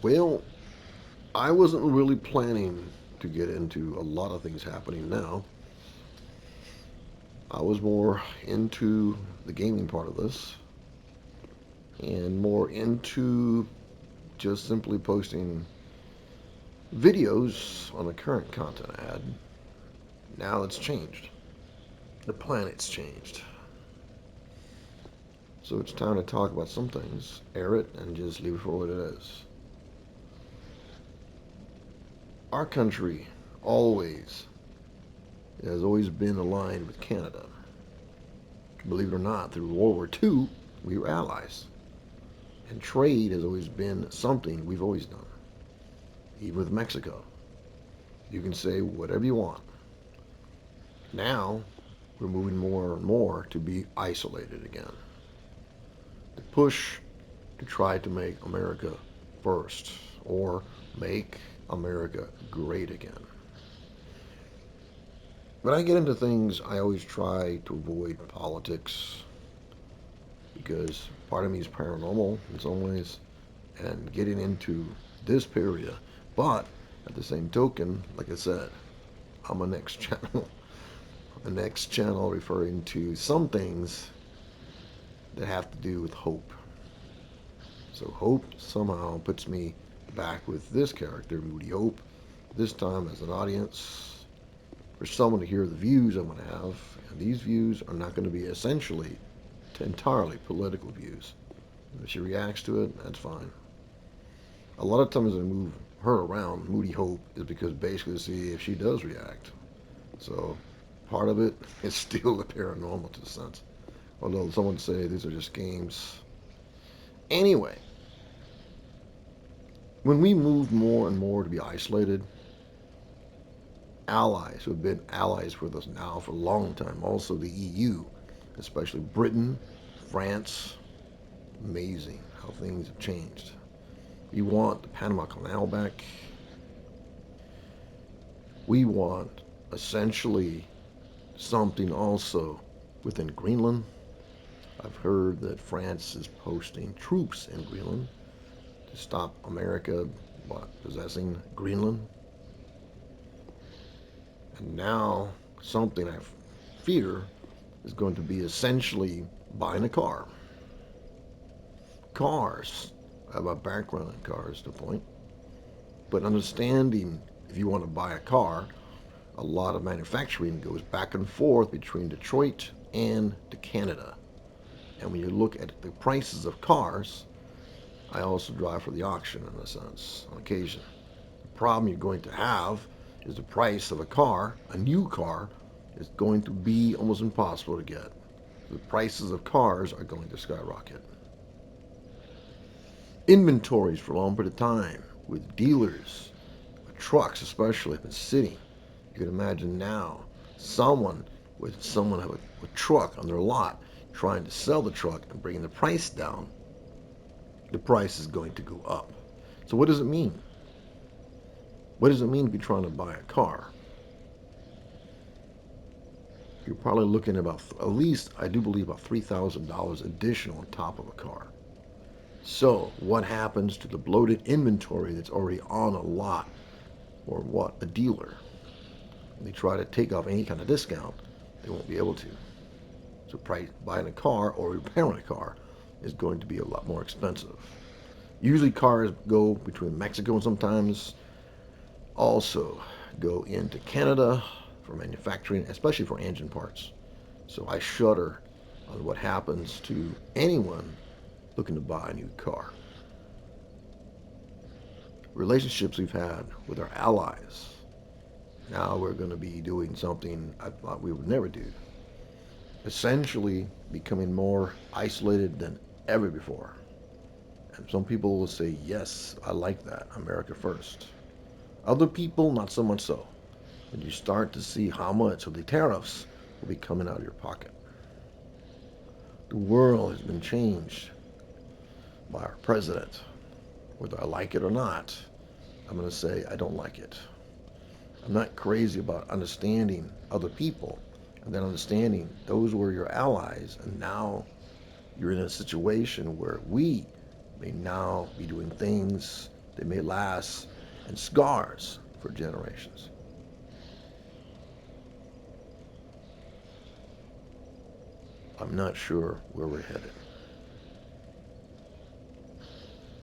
Well, I wasn't really planning to get into a lot of things happening now. I was more into the gaming part of this and more into just simply posting videos on the current content I had. Now it's changed. The planet's changed. So it's time to talk about some things, air it, and just leave it for what it is. Our country always has always been aligned with Canada. Believe it or not, through World War II, we were allies. And trade has always been something we've always done. Even with Mexico. You can say whatever you want. Now, we're moving more and more to be isolated again. The push to try to make America first or make America great again. When I get into things, I always try to avoid politics because part of me is paranormal in some ways and getting into this area. But at the same token, like I said, I'm a next channel. The next channel referring to some things that have to do with hope. So hope somehow puts me back with this character, Moody Hope, this time as an audience for someone to hear the views I'm going to have. And these views are not going to be essentially entirely political views. If she reacts to it, that's fine. A lot of times I move her around, Moody Hope, is because basically to see if she does react. So part of it is still the paranormal to the sense. Although someone would say these are just games. Anyway, when we move more and more to be isolated, allies who have been allies with us now for a long time, also the EU, especially Britain, France, amazing how things have changed. We want the Panama Canal back. We want essentially something also within Greenland. I've heard that France is posting troops in Greenland to stop America possessing Greenland. And now something I fear is going to be essentially buying a car. Cars. I have a background in cars to point. But understanding if you want to buy a car, a lot of manufacturing goes back and forth between Detroit and to Canada. And when you look at the prices of cars, I also drive for the auction in a sense, on occasion. The problem you're going to have is the price of a car, a new car, is going to be almost impossible to get. The prices of cars are going to skyrocket. Inventories for a long period of time with dealers, with trucks especially, have been sitting. You can imagine now someone have a truck on their lot trying to sell the truck and bringing the price down. The price is going to go up. So what does it mean? What does it mean if you're trying to buy a car? You're probably looking at least, I do believe, about $3,000 additional on top of a car. So what happens to the bloated inventory that's already on a lot or what? A dealer. When they try to take off any kind of discount, they won't be able to. So buying a car or repairing a car is going to be a lot more expensive. Usually cars go between Mexico and sometimes also go into Canada for manufacturing, especially for engine parts. So I shudder on what happens to anyone looking to buy a new car. Relationships we've had with our allies. Now we're going to be doing something I thought we would never do. Essentially becoming more isolated than ever before. And some people will say, yes, I like that, America first. Other people, not so much so. And you start to see how much of the tariffs will be coming out of your pocket. The world has been changed by our president. Whether I like it or not, I'm going to say I don't like it. I'm not crazy about understanding other people and then understanding those were your allies, and now you're in a situation where we may now be doing things They may last in scars for generations. I'm not sure where we're headed.